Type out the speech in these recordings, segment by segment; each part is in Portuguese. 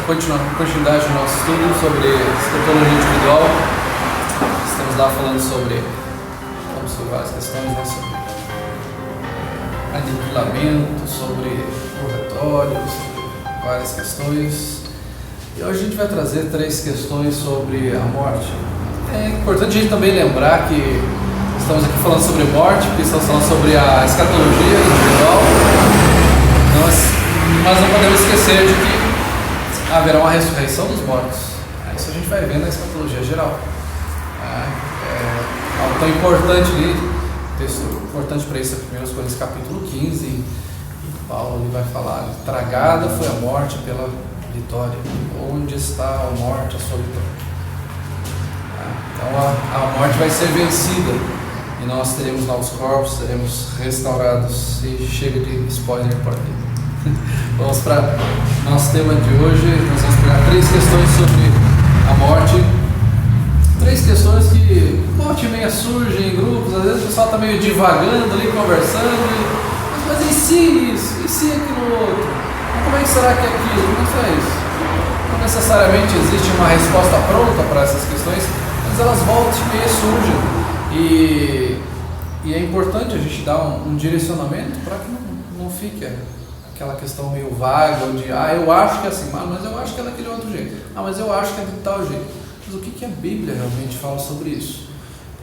continuidade do nosso estudo sobre escatologia individual. Estamos lá falando sobre várias questões, né? Sobre aniquilamento, sobre purgatório, sobre várias questões. E hoje a gente vai trazer 3 questões sobre a morte. É importante a gente também lembrar que estamos aqui falando sobre morte, porque estamos falando sobre a escatologia individual. Mas não podemos esquecer de que haverá uma ressurreição dos mortos. Isso a gente vai ver na escatologia geral. Algo tão importante ali, texto importante para isso é 1 Coríntios capítulo 15, e Paulo ele vai falar: tragada foi a morte pela vitória. Onde está a morte, a sua vitória? Então a morte vai ser vencida e nós teremos novos corpos, seremos restaurados. E chega de spoiler por aqui. Vamos para o nosso tema de hoje. Nós vamos pegar 3 questões sobre a morte. 3 questões que volta e meia surgem em grupos. Às vezes o pessoal está meio divagando ali, conversando. Mas e se isso? E se aquilo outro? Como é que será que é aquilo? Como é isso? Não necessariamente existe uma resposta pronta para essas questões, mas elas voltam e meia surgem. E é importante a gente dar um direcionamento para que não fique aquela questão meio vaga, onde eu acho que é assim, mas eu acho que é daquele outro jeito, mas eu acho que é de tal jeito. Mas o que a Bíblia realmente fala sobre isso?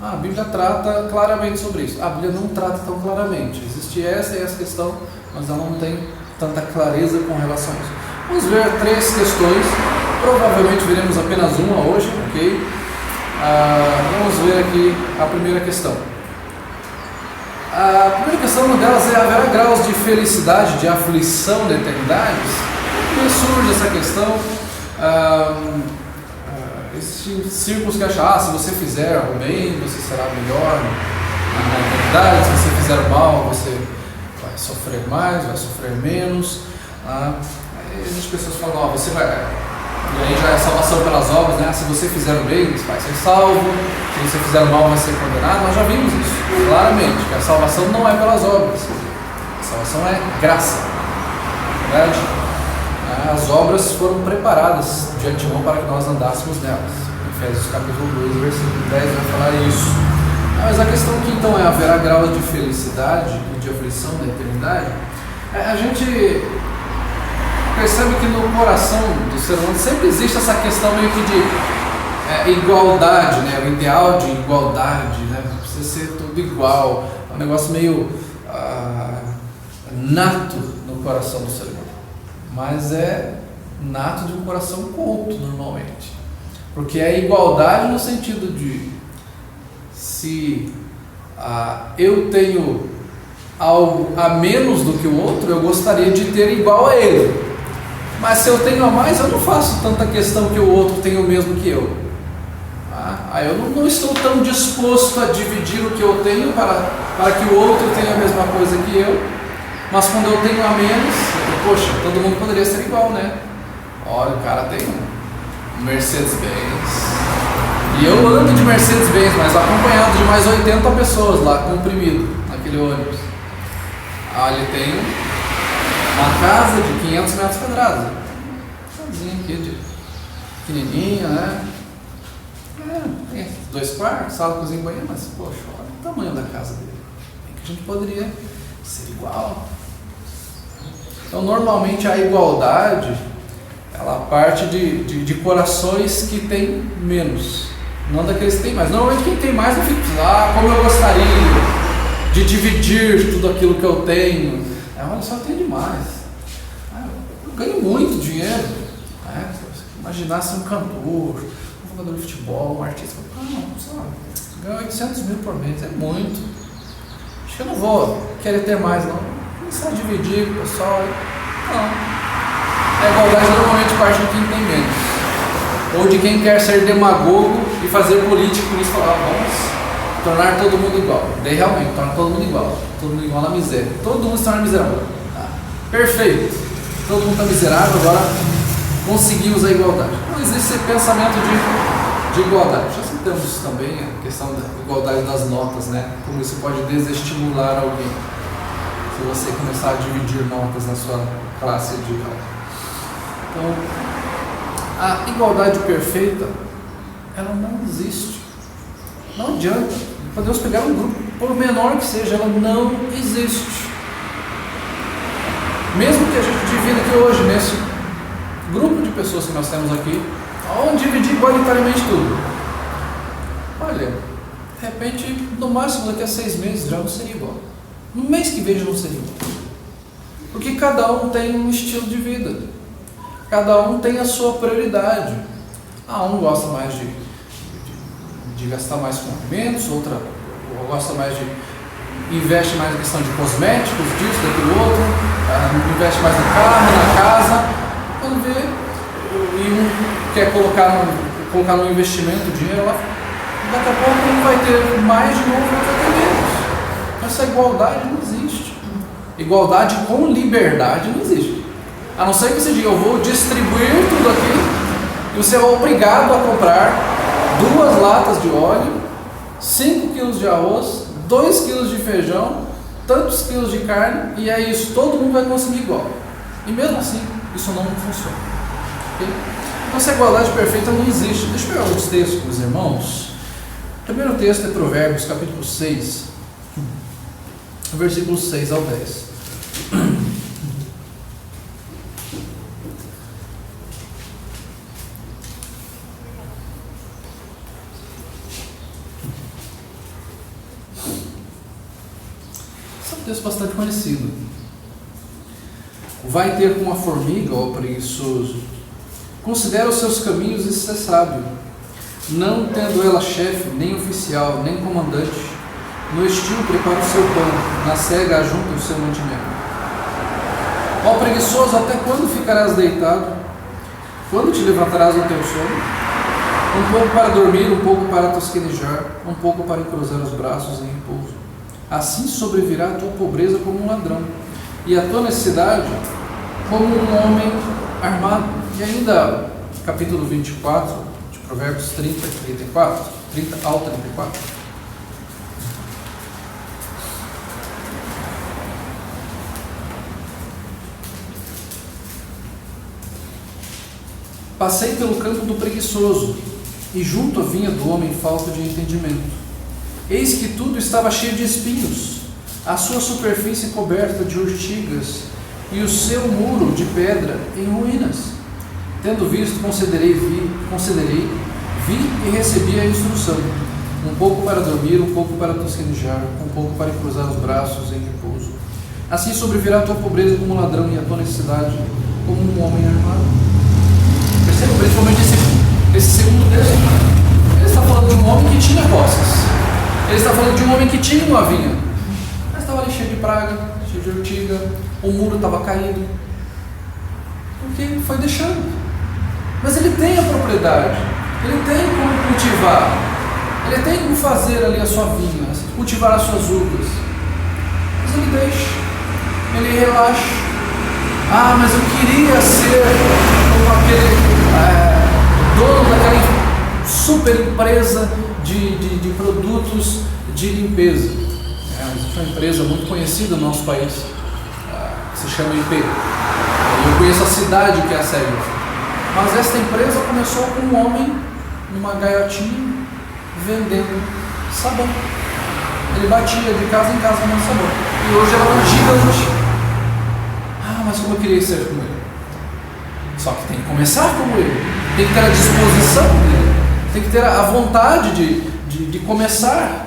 A Bíblia trata claramente sobre isso. A Bíblia não trata tão claramente. Existe essa e essa questão, mas ela não tem tanta clareza com relação a isso. Vamos ver 3 questões. Provavelmente veremos apenas uma hoje, ok? Vamos ver aqui a primeira questão. A primeira questão, uma delas é: haverá graus de felicidade, de aflição da eternidade? Como surge essa questão? Esses círculos que acham, se você fizer o bem, você será melhor na eternidade, se você fizer o mal, você vai sofrer mais, vai sofrer menos. Aí existem pessoas que falam, você vai... E aí já é salvação pelas obras, né? Se você fizer o bem, você vai ser salvo. Se você fizer o mal, vai ser condenado. Nós já vimos isso claramente, que a salvação não é pelas obras. A salvação é graça. Verdade? As obras foram preparadas de antemão para que nós andássemos nelas. Efésios capítulo 2, versículo 10 vai falar isso. Mas a questão que então haverá grau de felicidade e de aflição da eternidade, a gente percebe que no coração do ser humano sempre existe essa questão meio que de igualdade, né? O ideal de igualdade, né? Precisa ser tudo igual. É um negócio meio nato no coração do ser humano. Mas é nato de um coração culto, normalmente. Porque é igualdade no sentido de, se eu tenho algo a menos do que o outro, eu gostaria de ter igual a ele. Mas se eu tenho a mais, eu não faço tanta questão que o outro tenha o mesmo que eu. Aí eu não estou tão disposto a dividir o que eu tenho para que o outro tenha a mesma coisa que eu. Mas quando eu tenho a menos, poxa, todo mundo poderia ser igual, né? Olha, o cara tem um Mercedes-Benz. E eu ando de Mercedes-Benz, mas acompanhado de mais 80 pessoas lá, comprimido, naquele ônibus. Ele tem uma casa de 500 metros quadrados. Sozinho aqui, pequenininha, né? Tem 2 quartos, sala, cozinha e banheiro, mas, poxa, olha o tamanho da casa dele. A gente poderia ser igual. Então, normalmente a igualdade, ela parte de corações que têm menos, não daqueles que têm mais. Normalmente quem tem mais, eu fico pensando, como eu gostaria de dividir tudo aquilo que eu tenho. Olha só, eu tenho demais. Eu ganho muito dinheiro. Imaginasse um cantor, um jogador de futebol, um artista. Ganho 800 mil por mês, é muito. Acho que eu não vou querer ter mais, não. Começar a dividir com o pessoal. Não. A igualdade normalmente parte de quem tem menos. Ou de quem quer ser demagogo e fazer política com isso, falar, vamos tornar todo mundo igual. Daí realmente, torna todo mundo igual. Todo mundo igual na miséria. Todo mundo se torna miserável. Perfeito. Todo mundo está miserável, agora conseguimos a igualdade. Não existe esse pensamento de igualdade. Já citamos também a questão da igualdade das notas, né? Como isso pode desestimular alguém. Se você começar a dividir notas na sua classe de grau. Então, A igualdade perfeita, ela não existe. Não adianta. Podemos pegar um grupo, por menor que seja, ela não existe. Mesmo que a gente divida aqui hoje, nesse grupo de pessoas que nós temos aqui, vamos dividir igualitariamente tudo. Olha, de repente, no máximo daqui a 6 meses já não seria igual. No mês que vem já não seria igual. Porque cada um tem um estilo de vida. Cada um tem a sua prioridade. Um gosta mais de gastar mais com alimentos, outra gosta mais investe mais na questão de cosméticos, disso, daquilo outro, investe mais no carro, na casa. Quando vê, e um quer colocar no investimento dinheiro lá, daqui a pouco um vai ter mais de novo, outro vai ter menos. Essa igualdade não existe. Igualdade com liberdade não existe. A não ser que você diga, eu vou distribuir tudo aqui, e você é obrigado a comprar 2 latas de óleo, 5 quilos de arroz, 2 quilos de feijão, tantos quilos de carne, e é isso, todo mundo vai consumir igual. E mesmo assim, isso não funciona. Okay? Então, essa igualdade perfeita não existe. Deixa eu pegar alguns textos com os irmãos. O primeiro texto é Provérbios, capítulo 6, versículos 6 ao 10. Texto bastante conhecido. Vai ter com a formiga, ó preguiçoso, considera os seus caminhos e ser sábio, não tendo ela chefe, nem oficial, nem comandante, no estio prepara o seu pão, na cega ajunta o seu mantimento. Ó preguiçoso, até quando ficarás deitado? Quando te levantarás do teu sono? Um pouco para dormir, um pouco para tosquenejar, um pouco para cruzar os braços em repouso. Assim sobrevirá a tua pobreza como um ladrão, e a tua necessidade como um homem armado. E ainda, capítulo 24, de Provérbios 30 ao 34. Passei pelo campo do preguiçoso, e junto à vinha do homem falta de entendimento. Eis que tudo estava cheio de espinhos, a sua superfície coberta de urtigas, e o seu muro de pedra em ruínas. Tendo visto, considerei, vi e recebi a instrução. Um pouco para dormir, um pouco para tosquenejar, um pouco para cruzar os braços em repouso. Assim sobrevirá a tua pobreza como um ladrão, e a tua necessidade como um homem armado. Perceba, principalmente esse segundo texto. Ele está falando de um homem que tinha posses. Ele está falando de um homem que tinha uma vinha, mas estava ali cheio de praga, cheio de urtiga, o muro estava caído, porque foi deixando. Mas ele tem a propriedade, ele tem como cultivar, ele tem como fazer ali a sua vinha, cultivar as suas uvas, mas ele deixa, ele relaxa. Mas eu queria ser como aquele dono daquela super empresa de produtos de limpeza. Existe uma empresa muito conhecida no nosso país, que se chama IP. Eu conheço a cidade que é a sede. Mas esta empresa começou com um homem numa gaiotinha vendendo sabão. Ele batia de casa em casa vendendo sabão. E hoje ela é uma gigante. Mas como eu queria ser como ele? Só que tem que começar como ele. Tem que ter a disposição dele. Tem que ter a vontade de começar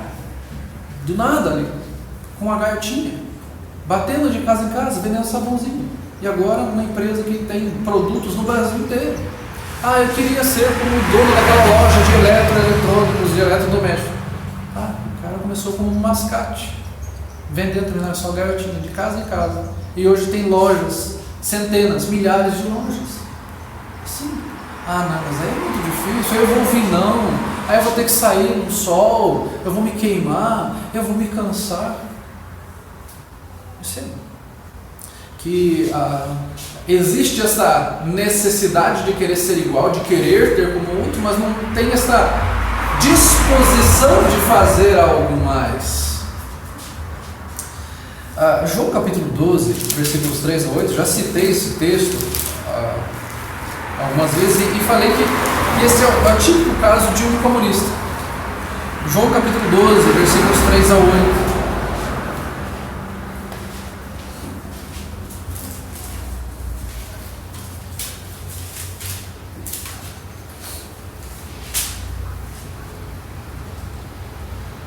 do nada ali, com uma gaiotinha, batendo de casa em casa, vendendo sabãozinho. E agora uma empresa que tem produtos no Brasil inteiro. Eu queria ser como o dono daquela loja de eletrônicos, de eletrodomésticos. O cara começou como um mascate, vendendo também na sua gaiotinha, de casa em casa. E hoje tem lojas, centenas, milhares de lojas. Sim. Não, mas aí é muito difícil, eu vou ouvir não, aí eu vou ter que sair no sol, eu vou me queimar, eu vou me cansar. Perceba que existe essa necessidade de querer ser igual, de querer ter como outro, mas não tem essa disposição de fazer algo mais. João capítulo 12, versículos 3 a 8, já citei esse texto algumas vezes e falei que esse é o típico caso de um comunista. João capítulo 12, versículos 3 a 8.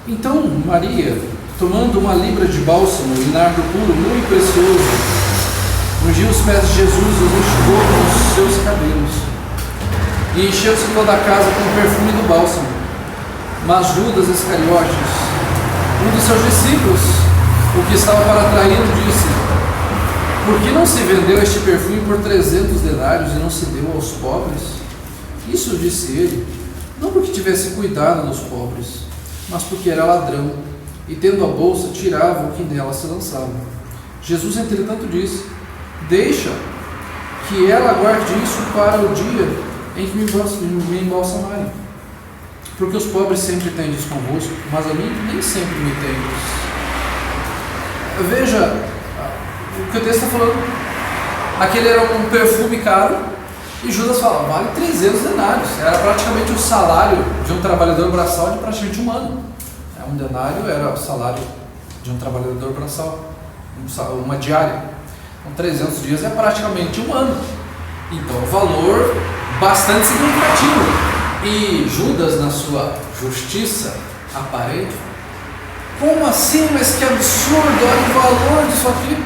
Então Maria, tomando uma libra de bálsamo e nardo puro, muito precioso, ungiu os pés de Jesus e os enxugou com os seus cabelos. E encheu-se toda a casa com o perfume do bálsamo. Mas Judas Iscariotes, um dos seus discípulos, o que estava para traí-lo, disse: por que não se vendeu este perfume por 300 denários e não se deu aos pobres? Isso disse ele, não porque tivesse cuidado dos pobres, mas porque era ladrão, e tendo a bolsa, tirava o que nela se lançava. Jesus, entretanto, disse: deixa que ela guarde isso para o dia em que me embalsamarem. Porque os pobres sempre tendes convosco, mas a mim nem sempre me tendes. Veja o que o texto está falando. Aquele era um perfume caro, e Judas fala, vale 300 denários. Era praticamente o salário de um trabalhador braçal de praticamente um ano. Um denário era o salário de um trabalhador braçal, uma diária. Então 300 dias é praticamente um ano. Então valor bastante significativo. E Judas, na sua justiça aparente, como assim? Mas que absurdo, olha o valor disso aqui.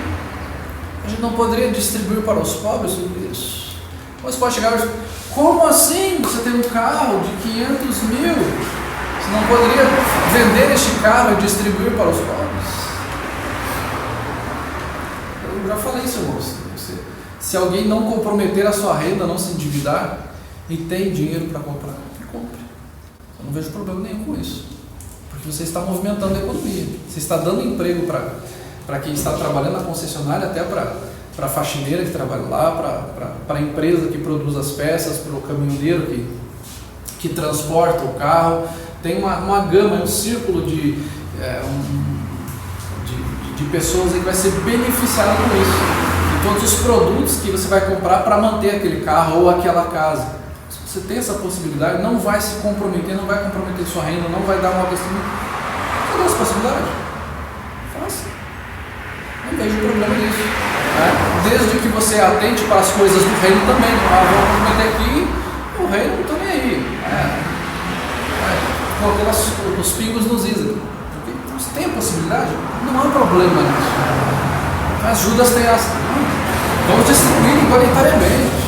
A gente não poderia distribuir para os pobres tudo isso? Você pode chegar e dizer, como assim? Você tem um carro de 500 mil, você não poderia vender este carro e distribuir para os pobres? Eu já falei isso, moço. Se alguém não comprometer a sua renda, não se endividar e tem dinheiro para comprar, que compre. Eu não vejo problema nenhum com isso, porque você está movimentando a economia, você está dando emprego para quem está trabalhando na concessionária, até para a faxineira que trabalha lá, para a empresa que produz as peças, para o caminhoneiro que transporta o carro. Tem uma gama, um círculo de pessoas que vai ser beneficiado com isso. E todos os produtos que você vai comprar para manter aquele carro ou aquela casa. Se você tem essa possibilidade, não vai se comprometer, não vai comprometer sua renda, não vai dar uma testemunha. Você tem essa possibilidade? Faça. Não vejo problema nisso. Desde que você atente para as coisas do reino também. Vamos comprometer aqui, o reino não está nem aí. Colocando os pingos nos is. Você tem a possibilidade? Não há problema nisso. Mas Judas tem essa. Vamos distribuir igualitariamente.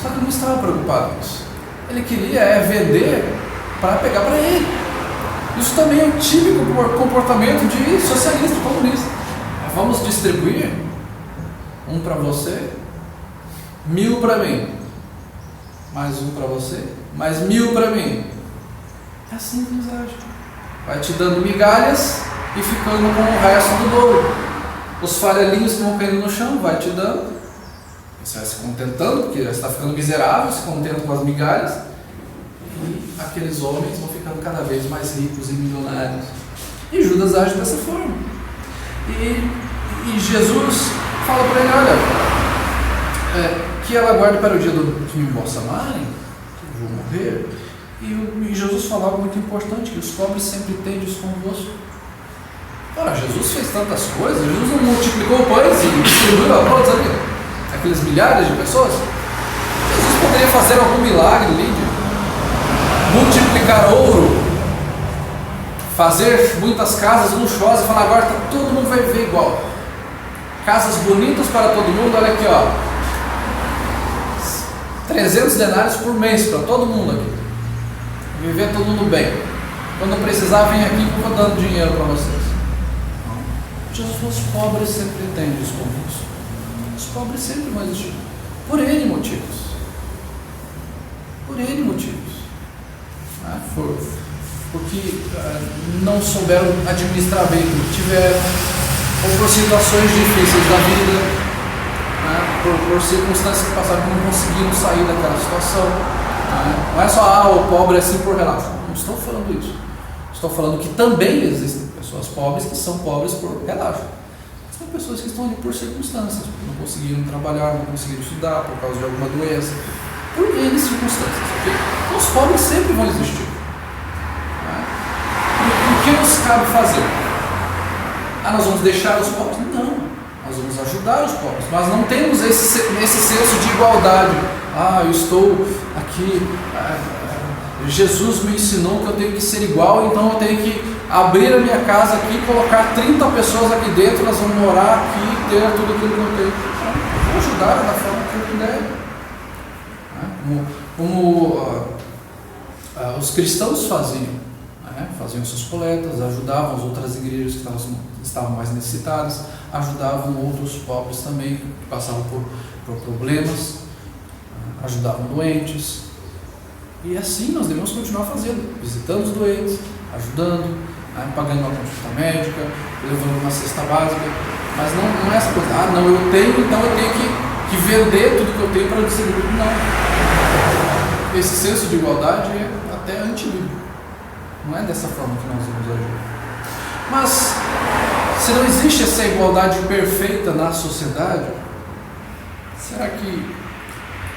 Só que ele não estava preocupado com isso. Ele queria vender para pegar para ele. Isso também é um típico comportamento de socialista, comunista. Vamos distribuir um para você, 1000 para mim, mais um para você, mais 1000 para mim. É assim que eles agem. Vai te dando migalhas e ficando com o resto do bolo. Os farelinhos que vão caindo no chão, vai te dando. Você vai se contentando, porque já está ficando miserável, se contenta com as migalhas. E aqueles homens vão ficando cada vez mais ricos e milionários. E Judas age dessa forma. E Jesus fala para ele, olha, que ela guarde para o dia que me embalsamarem, que eu vou morrer. E Jesus falou algo muito importante, que os pobres sempre tendes convosco. Ora, Jesus fez tantas coisas, Jesus não multiplicou pães e distribuiu a todos ali, aqueles milhares de pessoas. Jesus poderia fazer algum milagre, Lídia, multiplicar ouro, fazer muitas casas luxuosas e falar, agora todo mundo vai viver igual. Casas bonitas para todo mundo, olha aqui, ó, 300 denários por mês para todo mundo aqui. Viver todo mundo bem. Quando precisar, vem aqui que eu vou dando dinheiro para vocês. Jesus falou, os pobres sempre têm descontos. Os pobres sempre vão existir. Por N motivos. Por N motivos. Porque não souberam administrar bem o que tiveram, ou por situações difíceis da vida, por circunstâncias que passaram que não conseguiram sair daquela situação. Não é só, o pobre é assim por relato. Não estou falando isso. Estou falando que também existem pessoas pobres que são pobres por relato. São pessoas que estão ali por circunstâncias, porque não conseguiram trabalhar, não conseguiram estudar por causa de alguma doença. por N circunstâncias. Okay? Então, os pobres sempre vão existir. O que nos cabe fazer? Nós vamos deixar os pobres? Não. Nós vamos ajudar os pobres. Mas não temos esse senso de igualdade. Eu estou aqui. Jesus me ensinou que eu tenho que ser igual, então eu tenho que abrir a minha casa aqui, colocar 30 pessoas aqui dentro, elas vão morar aqui, ter tudo aquilo que eu tenho. Eu vou ajudar da forma que eu puder. Como os cristãos faziam. Faziam suas coletas, ajudavam as outras igrejas que estavam mais necessitadas, ajudavam outros pobres também que passavam por problemas, ajudavam doentes. E assim nós devemos continuar fazendo, visitando os doentes, ajudando, pagando uma consulta médica, levando uma cesta básica. Mas não é essa coisa, não, eu tenho, então eu tenho que vender tudo que eu tenho para distribuir. Não. Esse senso de igualdade é até antibíblico. Não é dessa forma que nós vamos agir. Mas, se não existe essa igualdade perfeita na sociedade, será que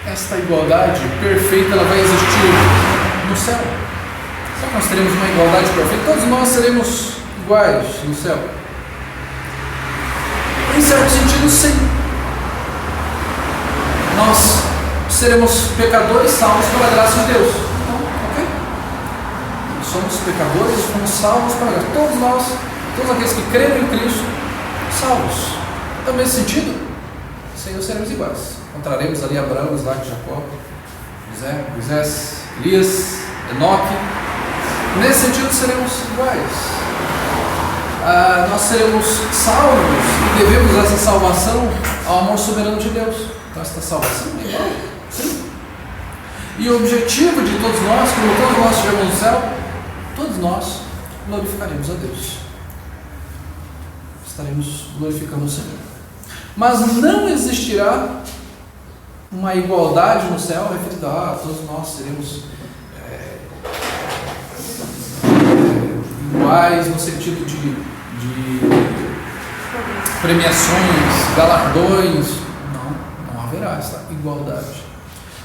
esta igualdade perfeita ela vai existir no céu? Será que nós teremos uma igualdade perfeita? Todos nós seremos iguais no céu? Em certo sentido, sim. Nós seremos pecadores salvos pela graça de Deus. Somos pecadores, fomos salvos para graça. Todos nós, todos aqueles que creram em Cristo, salvos. Então, nesse sentido, Senhor, seremos iguais. Encontraremos ali Abraão, Isaac, Jacó, José, Moisés, Elias, Enoque. Nesse sentido, seremos iguais. Nós seremos salvos e devemos essa salvação ao amor soberano de Deus. Então, esta salvação é igual. Sim. E o objetivo de todos nós, quando todos nós estivermos no céu, todos nós glorificaremos a Deus. Estaremos glorificando o Senhor. Mas não existirá uma igualdade no céu referida a todos nós seremos iguais no sentido de premiações, galardões. Não haverá essa igualdade.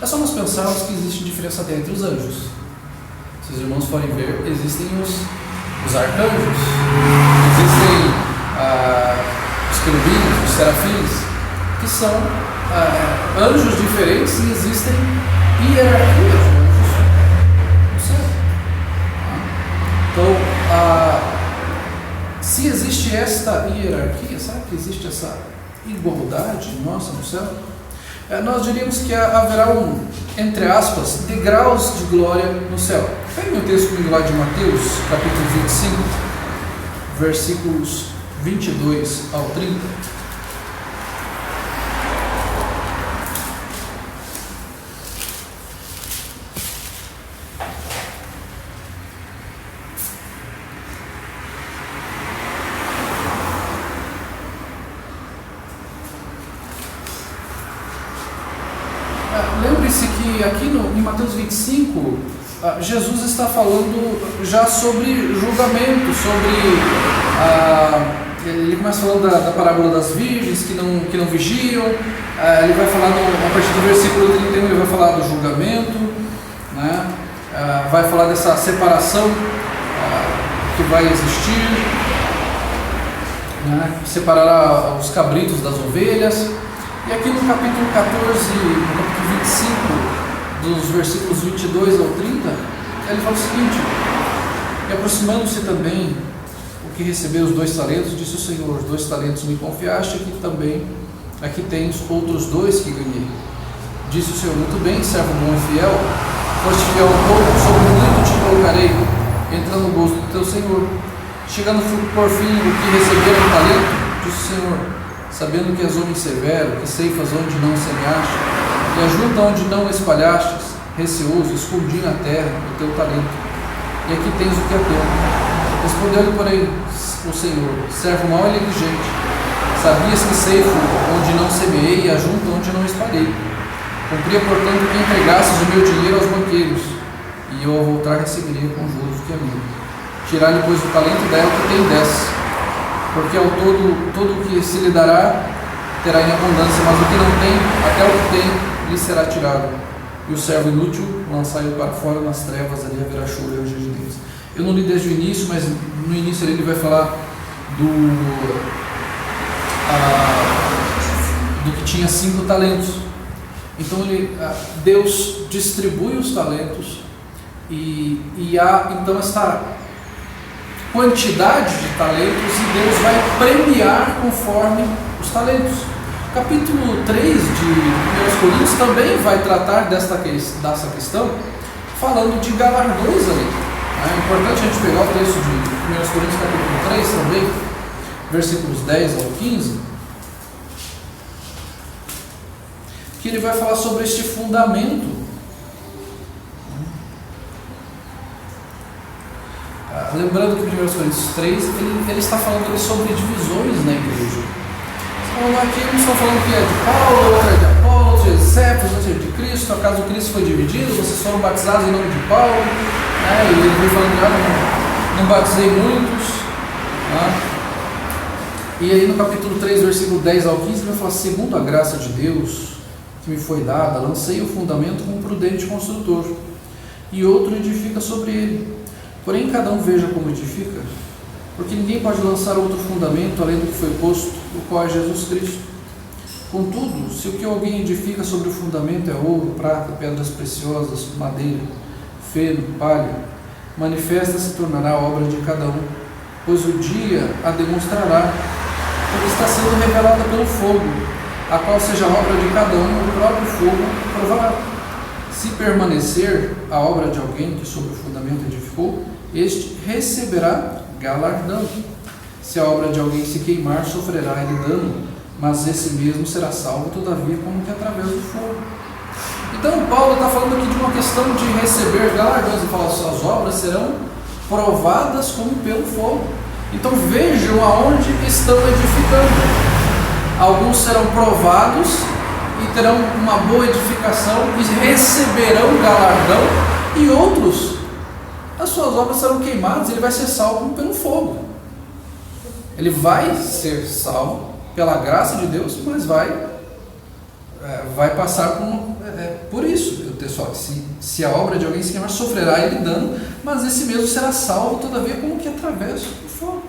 É só nós pensarmos que existe diferença até entre os anjos. Se os irmãos forem ver, existem os arcanjos, existem os querubins, os serafins, que são anjos diferentes e existem hierarquias de anjos no céu. Então, se existe esta hierarquia, sabe que existe essa igualdade nossa no céu? Nós diríamos que haverá entre aspas, degraus de glória no céu. Pegue meu texto comigo lá de Mateus, capítulo 25, versículos 22 ao 30. Lembre-se que aqui em Mateus 25, Jesus está falando já sobre julgamento, ele começa falando da parábola das virgens que não vigiam, ele vai falar a partir do versículo 31, ele vai falar do julgamento, né? Vai falar dessa separação que vai existir, né? Separará os cabritos das ovelhas. E aqui no capítulo 14, no capítulo 25, dos versículos 22 ao 30, ele fala o seguinte: e aproximando-se também o que recebeu os 2 talentos, disse o Senhor: 2 talentos me confiaste, aqui tens outros 2 que ganhei. Disse o Senhor: muito bem, servo bom e fiel, foste fiel um pouco, sobre muito te colocarei, entra no gosto do teu Senhor. Chegando por fim o que receberam o talento, disse o Senhor: sabendo que és homem severo, que ceifas onde não semeaste, e ajunta onde não espalhastes, receoso, escondi na terra o teu talento, e aqui tens o que é teu. Respondeu-lhe, porém, o Senhor: servo mau e negligente, sabias que ceifo onde não semeei e ajunto onde não espalhei. Cumpria, portanto, que entregasses o meu dinheiro aos banqueiros, e eu ao voltar receberia com juros o que é meu. Tirar-lhe, pois, o talento dela que tem 10, porque ao todo o que se lhe dará terá em abundância, mas o que não tem, até o que tem, lhe será tirado. e o servo inútil lançai-o para fora nas trevas, ali haverá choro e ranger de dentes. Eu não li desde o início, mas no início ele vai falar do que tinha 5 talentos. Então Deus distribui os talentos e há então esta quantidade de talentos e Deus vai premiar conforme os talentos. Capítulo 3 de 1 Coríntios também vai tratar dessa questão, falando de galardões ali. É importante a gente pegar o texto de 1 Coríntios capítulo 3 também, versículos 10 ao 15, que ele vai falar sobre este fundamento. Lembrando que 1 Coríntios 3, ele está falando ali sobre divisões na igreja. Então, aqui eles estão falando que é de Paulo, outro é de Apolo, outro é de Cefas, outro é de Cristo. Acaso Cristo foi dividido, vocês foram batizados em nome de Paulo, né? E ele vem falando, não batizei muitos, né? E aí no capítulo 3, versículo 10 ao 15, ele vai falar: segundo a graça de Deus que me foi dada, lancei o fundamento com um prudente construtor, e outro edifica sobre ele. Porém, cada um veja como edifica, porque ninguém pode lançar outro fundamento além do que foi posto, o qual é Jesus Cristo. Contudo, se o que alguém edifica sobre o fundamento é ouro, prata, pedras preciosas, madeira, feno, palha, manifesta se tornará a obra de cada um, pois o dia a demonstrará, porque está sendo revelada pelo fogo, a qual seja a obra de cada um, o próprio fogo provará. Se permanecer a obra de alguém que sobre o fundamento edificou, este receberá galardão. Se a obra de alguém se queimar, sofrerá ele dano, mas esse mesmo será salvo, todavia, como que através do fogo. Então, Paulo está falando aqui de uma questão de receber galardões. Ele fala: suas obras serão provadas como pelo fogo. Então, vejam aonde estão edificando. Alguns serão provados e terão uma boa edificação e receberão galardão, e outros, as suas obras serão queimadas e ele vai ser salvo pelo fogo. Ele vai ser salvo pela graça de Deus, mas vai passar por isso. Se a obra de alguém se queimar, sofrerá ele dano, mas esse mesmo será salvo, todavia, como que através do fogo.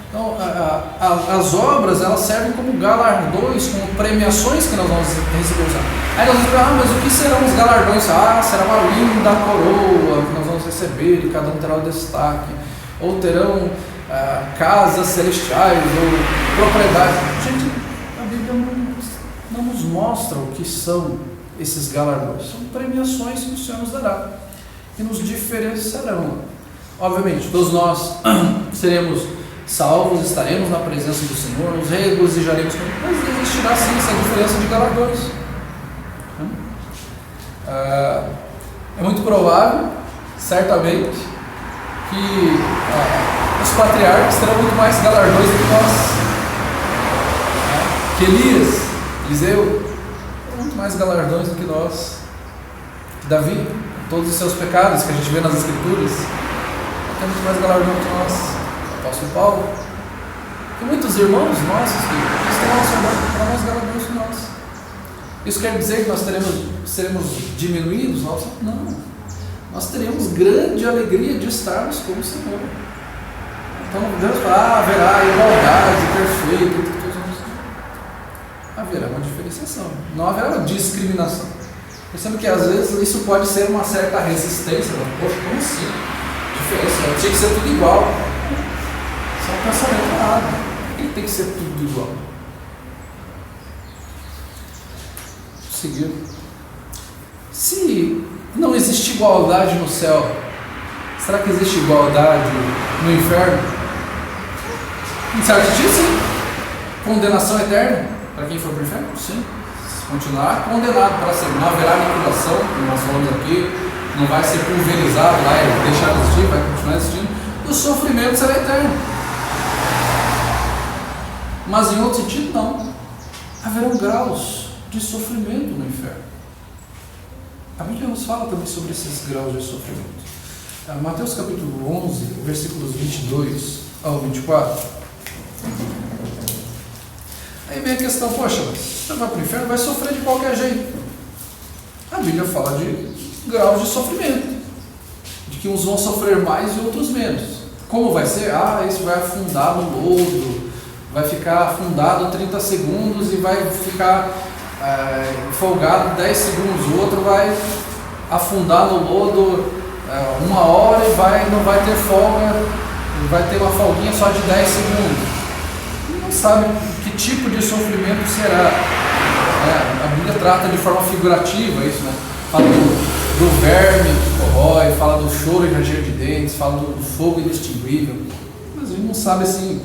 Então, as obras, elas servem como galardões, como premiações que nós vamos receber. Aí nós vamos dizer: mas o que serão os galardões? Será uma linda coroa que nós vamos receber e cada um terá o destaque, ou terão casas celestiais, ou propriedades. Gente, a Bíblia não nos mostra o que são esses galardões. São premiações que o Senhor nos dará, que nos diferenciarão. Obviamente, todos nós seremos salvos, estaremos na presença do Senhor, nos regozijaremos com Ele, mas existirá sim essa diferença de galardões. É muito provável, certamente, que os patriarcas terão muito mais galardões do que nós. Que Eliseu, terão muito mais galardões do que nós. Que Davi, todos os seus pecados que a gente vê nas Escrituras, tem muito mais galardões do que nós. Apóstolo Paulo, tem muitos irmãos nossos que terão mais galardões que nós. Isso quer dizer que nós seremos diminuídos? Não. Nós teremos grande alegria de estarmos com o Senhor. Então Deus fala: haverá igualdade perfeita. Haverá uma diferenciação, não haverá uma discriminação. Pensando que às vezes isso pode ser uma certa resistência. Poxa, como assim? Diferença, tinha que ser tudo igual. Isso é um pensamento errado. Ele tem que ser tudo igual. Seguindo. Se não existe igualdade no céu, será que existe igualdade no inferno? Em certo sentido, sim. Condenação eterna para quem for para o inferno? Sim. Se continuar condenado para sempre. Não haverá aniquilação, como nós falamos aqui. Não vai ser pulverizado lá e deixar de existir, vai continuar existindo. E o sofrimento será eterno. Mas em outro sentido, não. Haverão graus de sofrimento no inferno. A Bíblia nos fala também sobre esses graus de sofrimento. Mateus capítulo 11, versículos 22 ao 24. Aí vem a questão: poxa, você vai para o inferno, vai sofrer de qualquer jeito. A Bíblia fala de graus de sofrimento, de que uns vão sofrer mais e outros menos. Como vai ser? Esse vai afundar no lodo, vai ficar afundado 30 segundos e vai ficar folgado 10 segundos. O outro vai afundar no lodo 1 hora e não vai ter folga, vai ter uma folguinha só de 10 segundos. E não sabe que tipo de sofrimento será. A Bíblia trata de forma figurativa isso, né? Fala do verme que corrói, fala do choro e ranger de dentes, fala do fogo inextinguível. Mas a gente não sabe assim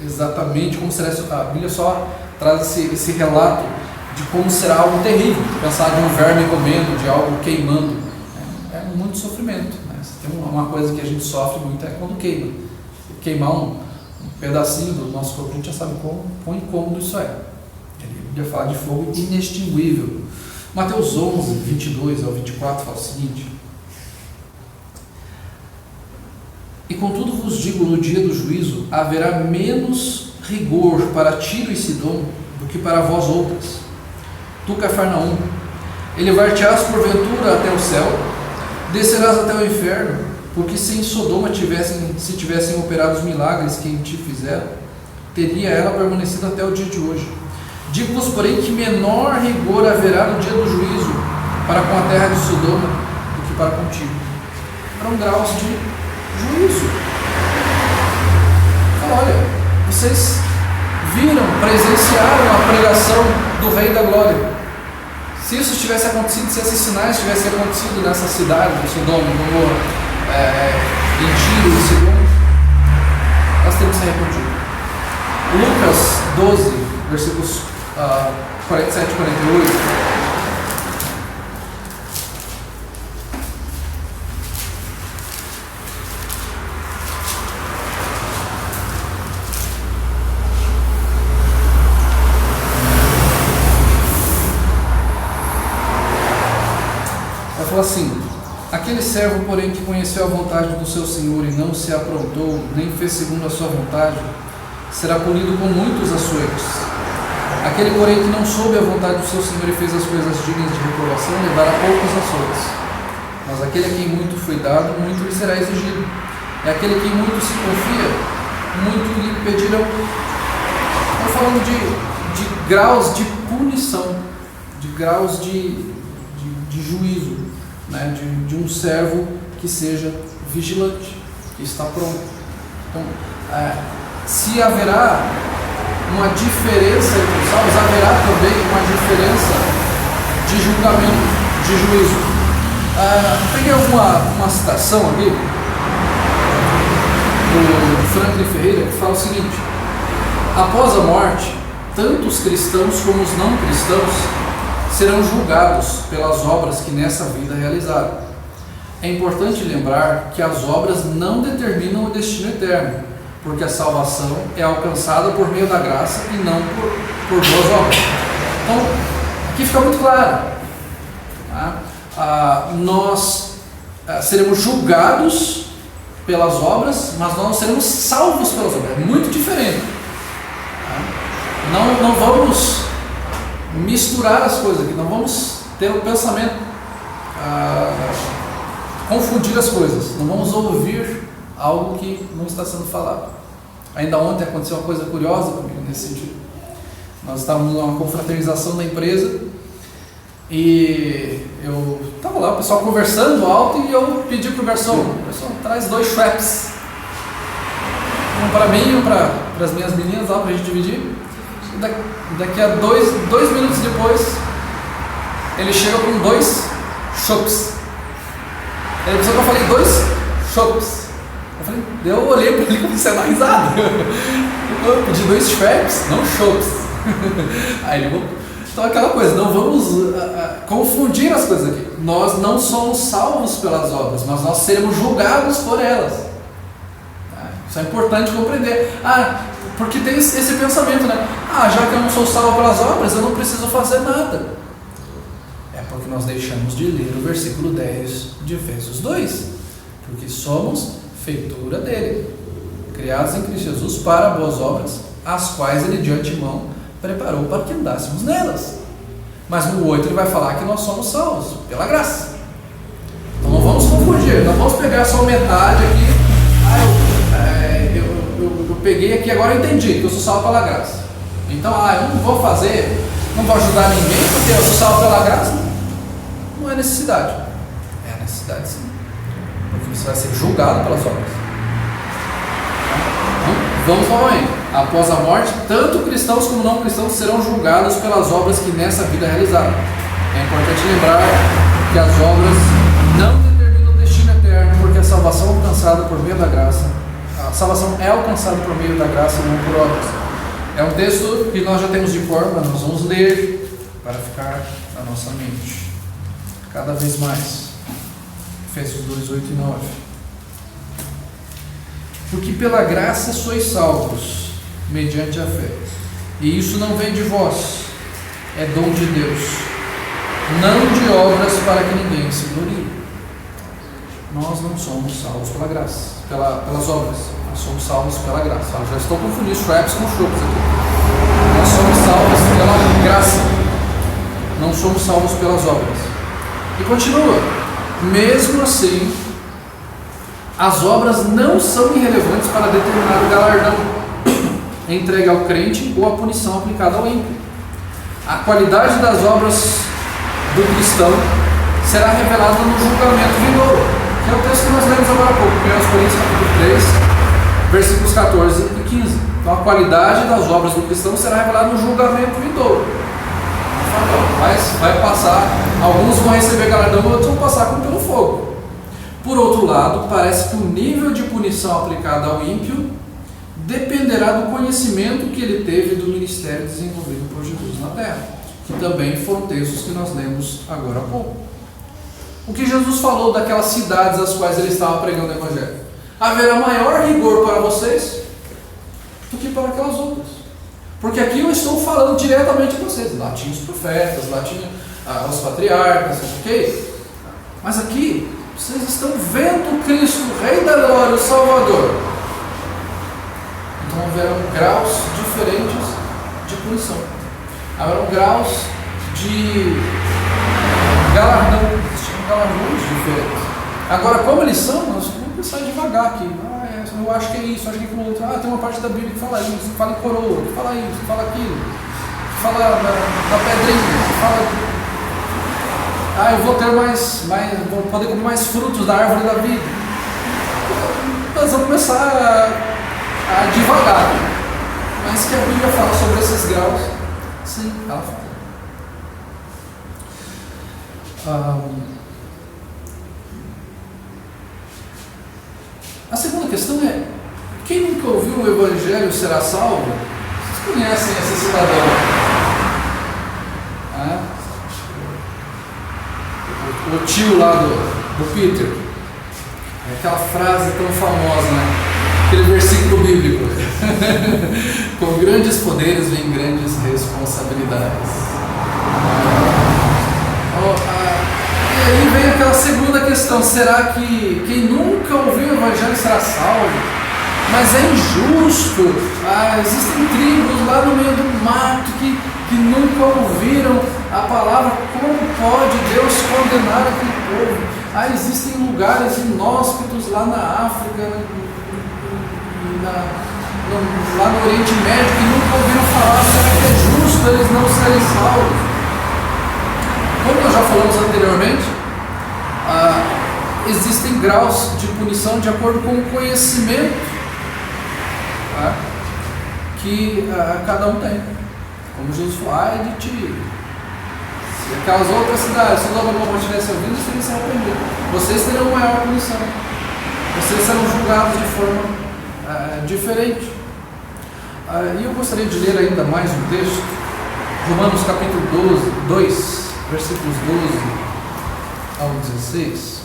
exatamente como será isso. A Bíblia só traz esse relato de como será algo terrível. Pensar de um verme comendo, de algo queimando. É muito sofrimento. Né? Tem uma coisa que a gente sofre muito é quando queima. Queimar um pedacinho do nosso corpo, a gente já sabe quão incômodo isso é. A Bíblia fala de fogo inextinguível. Mateus 11, 22 ao 24 fala o seguinte: E contudo vos digo, no dia do juízo haverá menos rigor para Tiro e Sidom do que para vós outras. Tu, Cafarnaum, elevar-te-ás porventura até o céu, descerás até o inferno, porque se em Sodoma tivessem operado os milagres que em ti fizeram, teria ela permanecido até o dia de hoje. Digo-vos, porém, que menor rigor haverá no dia do juízo para com a terra de Sodoma do que para contigo. Eram graus de juízo. Então, olha, vocês viram, presenciaram a pregação do Rei da Glória. Se isso tivesse acontecido, se esses sinais tivessem acontecido nessa cidade de Sodoma, em Tiro e Sidom, nós temos que ser arrependidos. Lucas 12, versículos 47 e 48. Vai falar assim: aquele servo, porém, que conheceu a vontade do seu Senhor e não se aprontou, nem fez segundo a sua vontade, será punido com muitos açoites. Aquele, porém, que não soube a vontade do seu Senhor e fez as coisas dignas de reprovação, levará poucos açoites. Mas aquele a quem muito foi dado, muito lhe será exigido. E aquele que muito se confia, muito lhe pedirão. Estamos falando de graus de punição, de graus de juízo, né? de um servo que seja vigilante, que está pronto. Então, se haverá uma diferença entre os salvos, haverá também uma diferença de julgamento, de juízo. Peguei uma citação aqui do Franklin Ferreira, que fala o seguinte: após a morte, tanto os cristãos como os não cristãos serão julgados pelas obras que nessa vida realizaram. É importante lembrar que as obras não determinam o destino eterno, porque a salvação é alcançada por meio da graça e não por boas obras. Então, aqui fica muito claro, tá? Nós seremos julgados pelas obras, mas nós não seremos salvos pelas obras. É muito diferente. Tá? Não vamos misturar as coisas aqui, não vamos ter um pensamento, confundir as coisas, não vamos ouvir algo que não está sendo falado. Ainda ontem aconteceu uma coisa curiosa comigo nesse sentido. Nós estávamos numa confraternização da empresa e eu estava lá, o pessoal conversando alto, e eu pedi para o garçom, traz 2 Schweppes, um para mim e um para as minhas meninas lá, para a gente dividir. Daqui a dois minutos depois, ele chega com 2 chopps. Ele pensou que eu falei 2 chopps. Eu olhei para ele e comecei a dar risada. Eu pedi 2 Schweppes, não chopps. Aí ele, então aquela coisa, não vamos confundir as coisas aqui. Nós não somos salvos pelas obras, mas nós seremos julgados por elas. Isso é importante compreender. Porque tem esse pensamento, né? Já que eu não sou salvo pelas obras, eu não preciso fazer nada. É porque nós deixamos de ler o versículo 10 de Efésios 2. Porque somos feitura dele, criados em Cristo Jesus para boas obras, as quais ele de antemão preparou para que andássemos nelas. Mas no 8 ele vai falar que nós somos salvos pela graça. Então não vamos confundir, não vamos pegar só metade aqui. Eu peguei aqui, agora eu entendi que eu sou salvo pela graça. Então, eu não vou fazer, não vou ajudar ninguém porque eu sou salvo pela graça. Não é necessidade. É necessidade sim. Porque você vai ser julgado pelas obras. Vamos novamente. Após a morte, tanto cristãos como não cristãos serão julgados pelas obras que nessa vida realizaram. É importante lembrar que as obras não determinam o destino eterno, porque a salvação é alcançada por meio da graça. A salvação é alcançada por meio da graça e não por obras. É um texto que nós já temos de cor, mas nós vamos ler para ficar na nossa mente cada vez mais. Efésios 2, 8 e 9. Porque pela graça sois salvos, mediante a fé. E isso não vem de vós, é dom de Deus, não de obras para que ninguém se glorie. Nós não somos salvos pela graça, pelas obras. Nós somos salvos pela graça. Eu já estou confundindo Schweppes com Schultz aqui. Nós somos salvos pela graça. Não somos salvos pelas obras. E continua. Mesmo assim, as obras não são irrelevantes para determinar o galardão entregue ao crente ou a punição aplicada ao ímpio. A qualidade das obras do cristão será revelada no julgamento vindouro, que é o texto que nós lemos agora há pouco, 1 Coríntios capítulo 3, versículos 14 e 15. Então a qualidade das obras do cristão será revelada no julgamento vindouro. Vai passar, alguns vão receber galardão, outros vão passar como pelo fogo. Por outro lado, parece que o nível de punição aplicada ao ímpio dependerá do conhecimento que ele teve do ministério desenvolvido por Jesus na terra, que também foram textos que nós lemos agora há pouco. O que Jesus falou daquelas cidades às quais ele estava pregando o Evangelho? Haverá maior rigor para vocês do que para aquelas outras. Porque aqui eu estou falando diretamente a vocês. Lá tinha os profetas, lá tinha os patriarcas, ok? Mas aqui, vocês estão vendo Cristo, o Rei da Glória, o Salvador. Então haverão graus diferentes de punição. Haverão graus de galardão. Existem galardões diferentes. Agora, como eles são, nós vamos pensar devagar aqui. Eu acho que é isso, acho que é aquilo outro. Tem uma parte da Bíblia que fala isso, que fala em coroa, que fala isso, que fala aquilo, que fala da pedrinha, que fala. Eu vou ter vou poder comer mais frutos da árvore da vida. Nós vamos começar a devagar. Mas que a Bíblia fala sobre esses graus, sim, ela fala. A segunda questão é: quem nunca ouviu o Evangelho será salvo? Vocês conhecem esse cidadão? O tio lá do Peter. É aquela frase tão famosa, né? Aquele versículo bíblico. Com grandes poderes vem grandes responsabilidades. E aí vem aquela segunda questão: será que quem nunca ouviu o Evangelho será salvo? Mas é injusto. Existem tribos lá no meio do mato que nunca ouviram a palavra. Como pode Deus condenar aquele povo? Existem lugares inóspitos lá na África, lá no Oriente Médio, que nunca ouviram falar. Será que é justo eles não serem salvos? Como nós já falamos anteriormente, existem graus de punição de acordo com o conhecimento que cada um tem. Como Jesus falou: de ti, se aquelas outras cidades, se Sodoma e Gomorra tivessem ouvido, eles teriam se arrependido. Vocês terão maior punição. Vocês serão julgados de forma diferente. E eu gostaria de ler ainda mais um texto, Romanos capítulo 2, versículos 12 ao 16.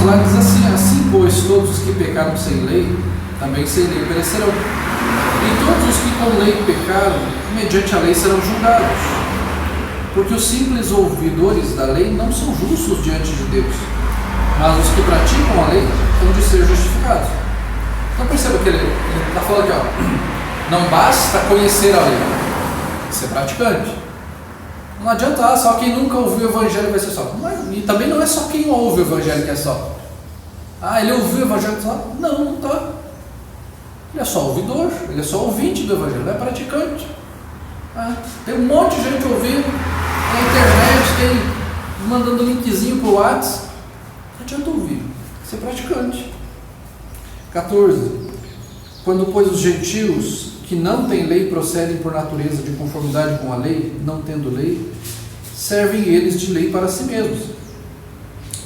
Lá diz assim: pois todos os que pecaram sem lei também sem lei perecerão. E todos os que com lei pecaram, mediante a lei serão julgados. Porque os simples ouvidores da lei não são justos diante de Deus, mas os que praticam a lei hão de ser justificados. Então perceba que ele está falando aqui, ó, não basta conhecer a lei, ser praticante. Não adianta, só quem nunca ouviu o evangelho vai ser salvo. E também não é só quem ouve o evangelho que é salvo. Ele ouviu o evangelho que é salvo? Não, não está. Ele é só ouvidor, ele é só ouvinte do evangelho, não é praticante. Tem um monte de gente ouvindo na internet, tem mandando linkzinho pro WhatsApp. Não adianta ouvir, ser praticante. 14. Quando, pois, os gentios que não têm lei procedem por natureza de conformidade com a lei, não tendo lei, servem eles de lei para si mesmos.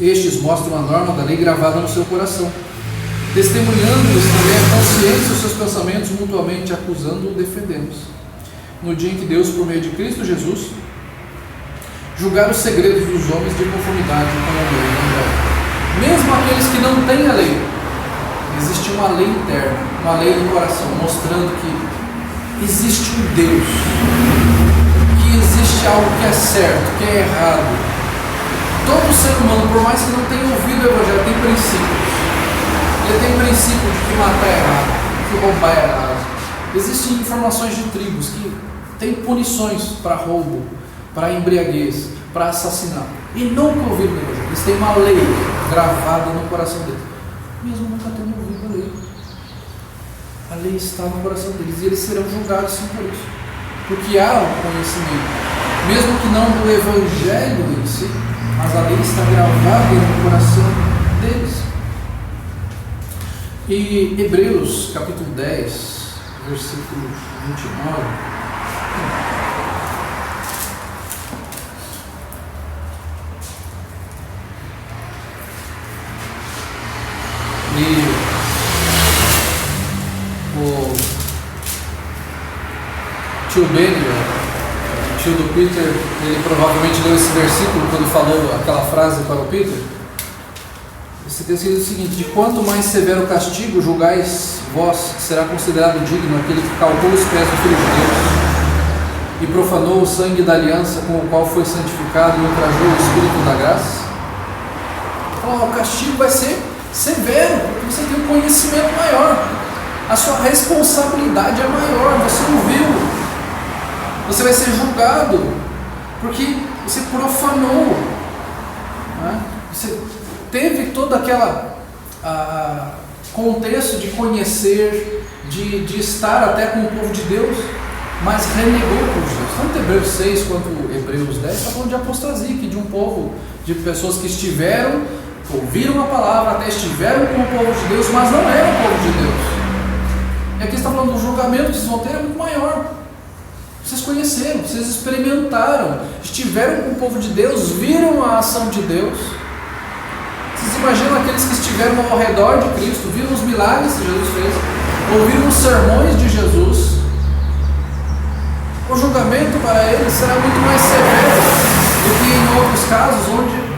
Estes mostram a norma da lei gravada no seu coração, testemunhando-lhes também a consciência e os seus pensamentos mutuamente, acusando ou defendendo-os. No dia em que Deus, por meio de Cristo Jesus, julgar os segredos dos homens de conformidade com a lei. Mesmo aqueles que não têm a lei, existe uma lei interna, uma lei no coração, mostrando que existe um Deus, que existe algo que é certo, que é errado. Todo ser humano, por mais que não tenha ouvido o evangelho, tem princípios. Ele tem princípio de que matar é errado, que roubar é errado. Existem informações de tribos que têm punições para roubo, para embriaguez, para assassinato, e nunca ouviram o evangelho. Eles têm uma lei gravada no coração deles, mesmo nunca tendo ouvido a lei. A lei está no coração deles e eles serão julgados sim por isso, porque há o conhecimento, mesmo que não do evangelho em si, mas a lei está gravada no coração deles. E Hebreus capítulo 10, versículo 29. E o tio Benny, o tio do Peter, ele provavelmente leu esse versículo quando falou aquela frase para o Peter. Esse texto diz o seguinte: de quanto mais severo castigo julgais vós, será considerado digno aquele que calcou os pés do Filho de Deus e profanou o sangue da aliança com o qual foi santificado e ultrajou o Espírito da graça? O castigo vai ser severo, porque você tem um conhecimento maior, a sua responsabilidade é maior, você ouviu, você vai ser julgado, porque você profanou, né? Você teve todo aquele contexto de conhecer, de estar até com o povo de Deus, mas renegou o povo de Deus. Tanto Hebreus 6 quanto Hebreus 10 está falando de apostasia, de um povo, de pessoas que estiveram, ouviram a palavra, até estiveram com o povo de Deus, mas não eram o povo de Deus. E aqui está falando do julgamento que vocês vão ter é muito maior. Vocês conheceram, vocês experimentaram, estiveram com o povo de Deus, viram a ação de Deus. Vocês imaginam aqueles que estiveram ao redor de Cristo, viram os milagres que Jesus fez, ouviram os sermões de Jesus. O julgamento para eles será muito mais severo do que em outros casos onde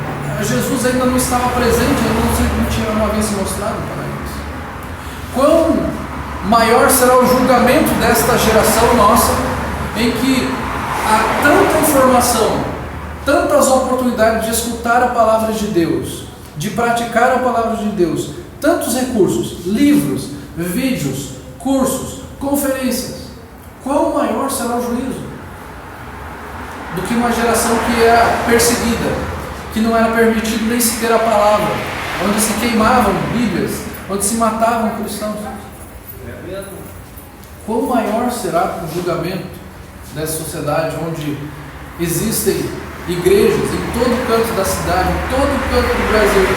Jesus ainda não estava presente, ainda não tinha uma vez se mostrado para eles. Quão maior será o julgamento desta geração nossa, em que há tanta informação, tantas oportunidades de escutar a palavra de Deus, de praticar a palavra de Deus, tantos recursos, livros, vídeos, cursos, conferências. Qual maior será o juízo do que uma geração que era perseguida, que não era permitido nem sequer a palavra, onde se queimavam Bíblias, onde se matavam cristãos? Qual maior será o julgamento dessa sociedade onde existem igrejas em todo canto da cidade, em todo canto do Brasil,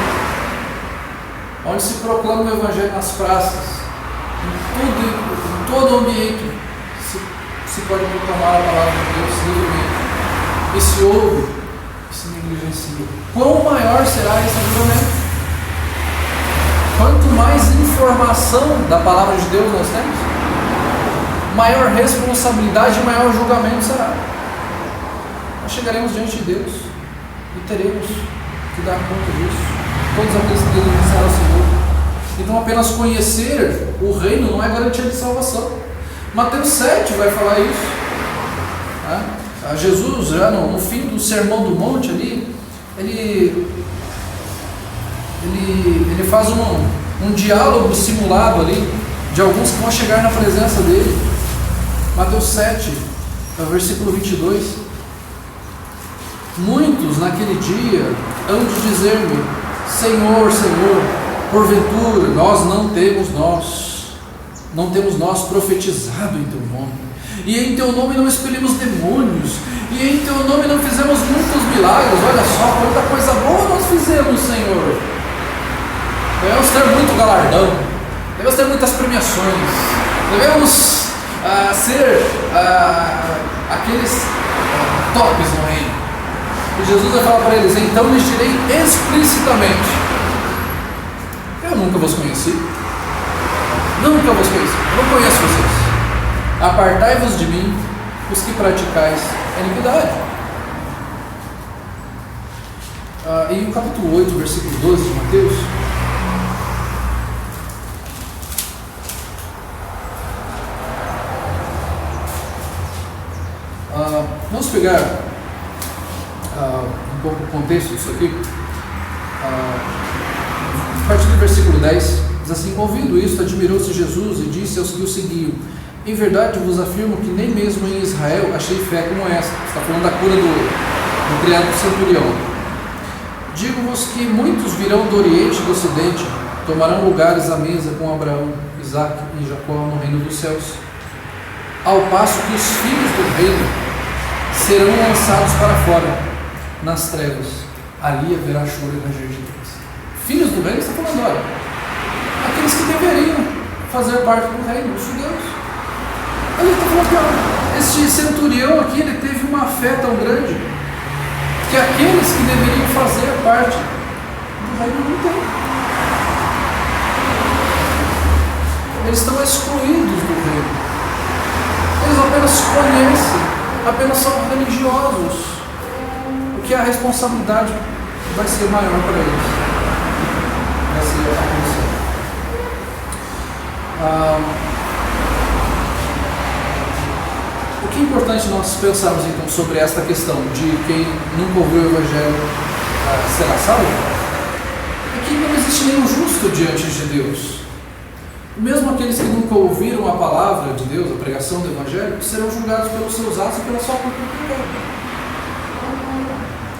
onde se proclama o Evangelho nas praças, em todo ambiente se pode proclamar a palavra de Deus livremente, e se ouve, e se negligencia. Quão maior será esse julgamento? Quanto mais informação da palavra de Deus nós temos, maior responsabilidade e maior julgamento será. Nós chegaremos diante de Deus e teremos que dar conta disso. Todos aqueles que denunciaram ao Senhor. Então Então apenas conhecer o reino não é garantia de salvação. Mateus 7 vai falar isso. Jesus, já no fim do Sermão do Monte ali, ele faz um diálogo simulado ali de alguns que vão chegar na presença dele. Mateus 7, versículo 22. Muitos naquele dia hão de dizer-me: Senhor, Senhor, porventura não temos nós profetizado em teu nome, e em teu nome não expelimos demônios, e em teu nome não fizemos muitos milagres? Olha só quanta coisa boa nós fizemos, Senhor. Devemos ter muito galardão, devemos ter muitas premiações, devemos ser aqueles tops no reino. E Jesus vai falar para eles: então lhes direi explicitamente: eu nunca vos conheci, nunca vos conheci, não conheço vocês. Apartai-vos de mim, os que praticais a iniquidade. E o capítulo 8, versículo 12 de Mateus. Vamos pegar um pouco o contexto disso aqui. A partir do versículo 10, diz assim: ouvindo isto, admirou-se Jesus e disse aos que o seguiam: em verdade vos afirmo que nem mesmo em Israel achei fé como esta. Está falando da cura do criado do centurião. Digo-vos que muitos virão do Oriente e do Ocidente, tomarão lugares à mesa com Abraão, Isaque e Jacó no reino dos céus, ao passo que os filhos do reino serão lançados para fora, nas trevas. Ali haverá choro e ranger de dentes. Filhos do reino, está falando, olha, aqueles que deveriam fazer parte do reino, os judeus. Ele está falando que, olha, este centurião aqui, ele teve uma fé tão grande que aqueles que deveriam fazer parte do reino não têm. Eles estão excluídos do reino. Eles apenas conhecem, apenas são religiosos, porque a responsabilidade vai ser maior para eles. Vai ser a condição. O que é importante nós pensarmos então sobre esta questão de quem nunca ouviu o Evangelho será salvo? É que não existe nenhum justo diante de Deus. Mesmo aqueles que nunca ouviram a palavra de Deus, a pregação do Evangelho, serão julgados pelos seus atos e pela sua própria pecado.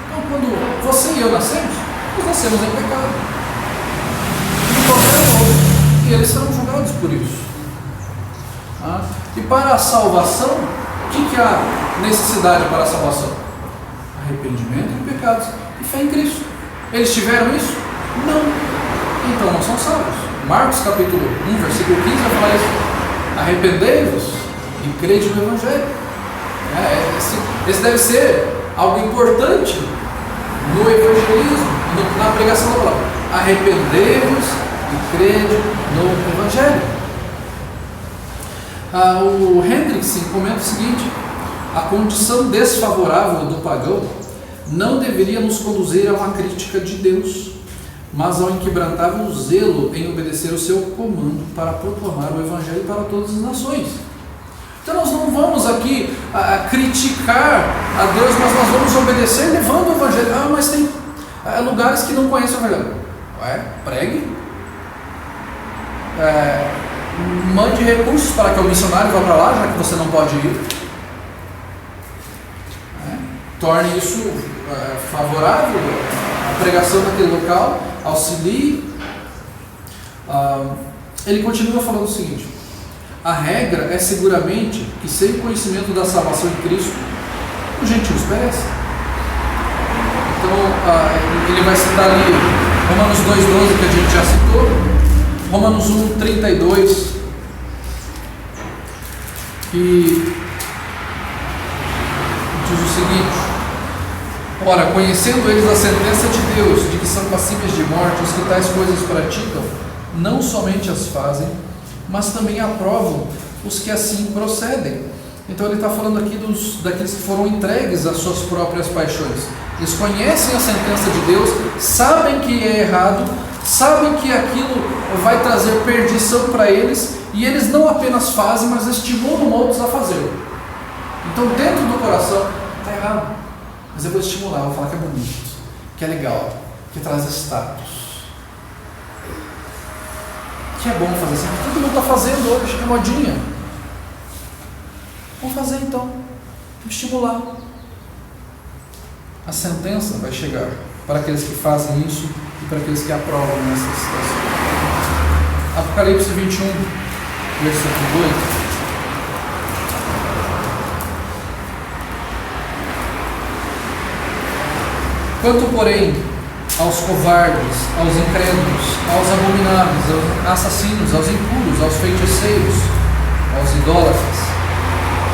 Então, quando você e eu nascemos, nós nascemos em pecado. E eles serão julgados por isso. E para a salvação, o que há necessidade para a salvação? Arrependimento de pecados e fé em Cristo. Eles tiveram isso? Não. Então não são salvos. Marcos capítulo 1, versículo 15 vai falar isso: arrependei-vos e crede no Evangelho. Esse deve ser algo importante no evangelismo, na pregação da palavra. Arrependei-vos e crede no Evangelho. O Hendrickson comenta o seguinte: a condição desfavorável do pagão não deveria nos conduzir a uma crítica de Deus, mas ao inquebrantável zelo em obedecer o seu comando para proclamar o Evangelho para todas as nações. Então nós não vamos aqui criticar a Deus, mas nós vamos obedecer levando o Evangelho. Mas tem lugares que não conhecem o Evangelho. Pregue. Mande recursos para que o missionário vá para lá, já que você não pode ir. Torne isso favorável à pregação naquele local. Auxilie. Ele continua falando o seguinte: a regra é seguramente que, sem o conhecimento da salvação em Cristo, os gentios perecem. Então ele vai citar ali Romanos 2,12, que a gente já citou, Romanos 1,32, que diz o seguinte: ora, conhecendo eles a sentença de Deus, de que são passíveis de morte os que tais coisas praticam, não somente as fazem, mas também aprovam os que assim procedem. Então ele está falando aqui daqueles que foram entregues às suas próprias paixões. Eles conhecem a sentença de Deus, sabem que é errado, sabem que aquilo vai trazer perdição para eles, e eles não apenas fazem, mas estimulam outros a fazer. Então, dentro do coração, está errado, mas eu vou estimular, vou falar que é bonito, que é legal, que traz status, que é bom fazer assim. Todo mundo está fazendo hoje, é modinha. Vamos fazer então, vamos estimular. A sentença vai chegar para aqueles que fazem isso e para aqueles que aprovam nessa situação. Apocalipse 21, versículo 8. Quanto, porém, aos covardes, aos incrédulos, aos abomináveis, aos assassinos, aos impuros, aos feiticeiros, aos idólatras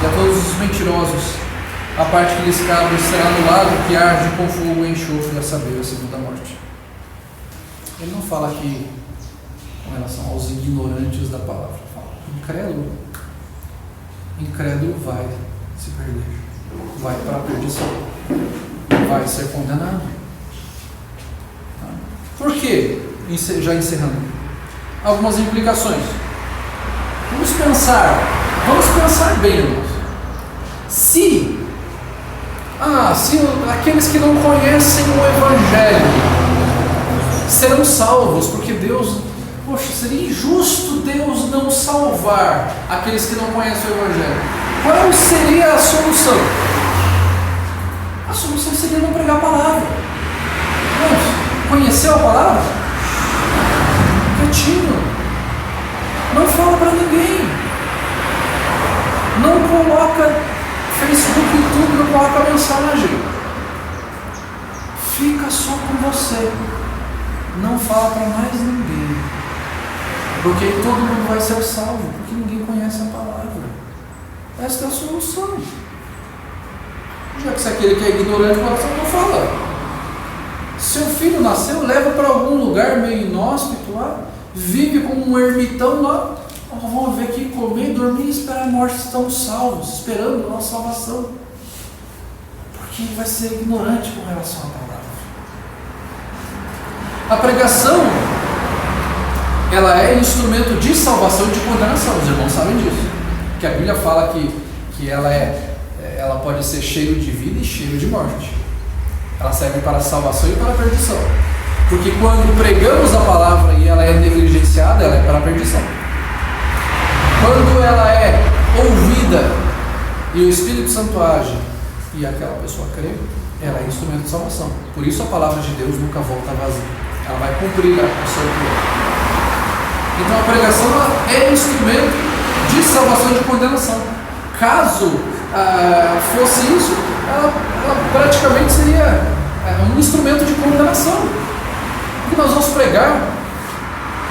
e a todos os mentirosos, a parte que lhes cabe será no lago que arde com fogo e enxofre, a saber, a segunda morte. Ele não fala aqui com relação aos ignorantes da palavra. Fala, incrédulo. Incrédulo vai se perder, vai para a perdição, vai ser condenado. Por quê? Já encerrando. Algumas implicações. Vamos pensar bem, irmãos. Se aqueles que não conhecem o Evangelho serão salvos, porque Deus, seria injusto Deus não salvar aqueles que não conhecem o Evangelho. Qual seria a solução? A solução seria não pregar a palavra. Conheceu a palavra? Quietinho. Não fala para ninguém. Não coloca Facebook, YouTube, não coloca mensagem. Fica só com você. Não fala para mais ninguém. Porque aí todo mundo vai ser salvo, porque ninguém conhece a palavra. Esta é a solução. Já que se aquele que é ignorante, não fala. Seu filho nasceu, leva para algum lugar meio inóspito lá, vive como um ermitão lá. Vamos ver aqui, comer, dormir e esperar a morte. Estamos salvos, esperando a nossa salvação. Porque ele vai ser ignorante com relação à palavra. A pregação, ela é instrumento de salvação e de condenação. Os irmãos sabem disso. Que a Bíblia fala que ela pode ser cheio de vida e cheio de morte. Ela serve para a salvação e para a perdição. Porque quando pregamos a palavra e ela é negligenciada, ela é para a perdição. Quando ela é ouvida e o Espírito Santo age e aquela pessoa crê, ela é instrumento de salvação. Por isso a palavra de Deus nunca volta vazia. Ela vai cumprir a seu plano. Então a pregação é instrumento de salvação e de condenação. Caso fosse isso, ela praticamente seria um instrumento de condenação. Porque nós vamos pregar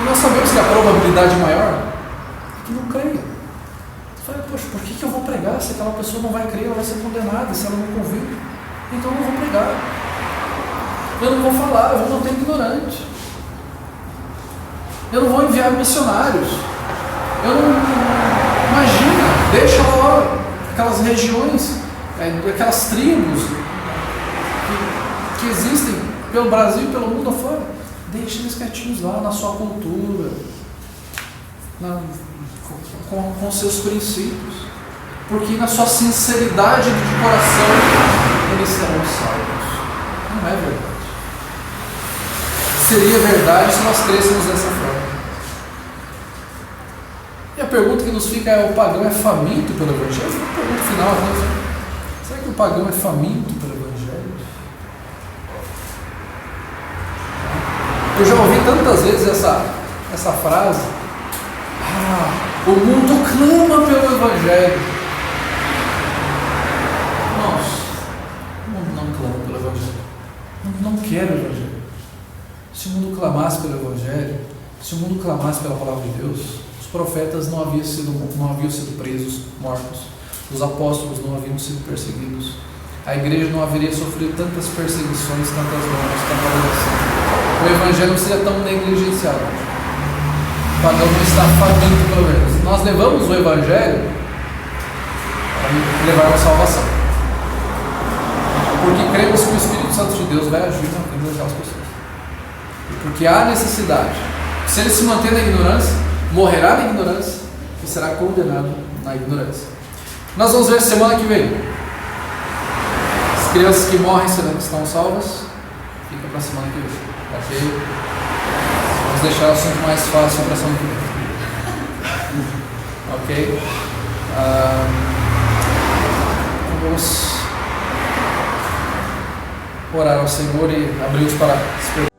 e nós sabemos que a probabilidade maior é que não creia. Você fala, poxa, por que eu vou pregar se aquela pessoa não vai crer, ela vai ser condenada, se ela não convir? Então eu não vou pregar. Eu não vou falar, eu vou manter ignorante. Eu não vou enviar missionários. Eu não... Imagina, deixa lá aquelas regiões, aquelas tribos que existem pelo Brasil e pelo mundo afora. Deixa eles quietinhos lá na sua cultura, com seus princípios. Porque na sua sinceridade de coração eles serão salvos. Não é verdade. Seria verdade se nós crêssemos dessa forma. E a pergunta que nos fica é: o pagão é faminto pelo Evangelho? A pergunta final, né? Será que o pagão é faminto pelo Evangelho? Eu já ouvi tantas vezes essa frase: o mundo clama pelo Evangelho. Nossa, o mundo não clama pelo Evangelho. O mundo não quer o Evangelho. Se o mundo clamasse pelo Evangelho, se o mundo clamasse pela palavra de Deus, os profetas não haviam sido presos, mortos, os apóstolos não haviam sido perseguidos, a igreja não haveria sofrido tantas perseguições, tantas mortes, tanta oração. O Evangelho não seria tão negligenciado. O pagão não está faminto pelo Evangelho. Nós levamos o Evangelho para levar a salvação, porque cremos que o Espírito Santo de Deus vai agir na vida daquelas pessoas. porque há necessidade. Se ele se manter na ignorância, morrerá na ignorância e será condenado na ignorância. Nós vamos ver semana que vem. As crianças que morrem estão salvas. Fica para a semana que vem, ok? Vamos deixar o assunto mais fácil para a semana que vem. Ok? Então vamos orar ao Senhor e abrir-os para as perguntas.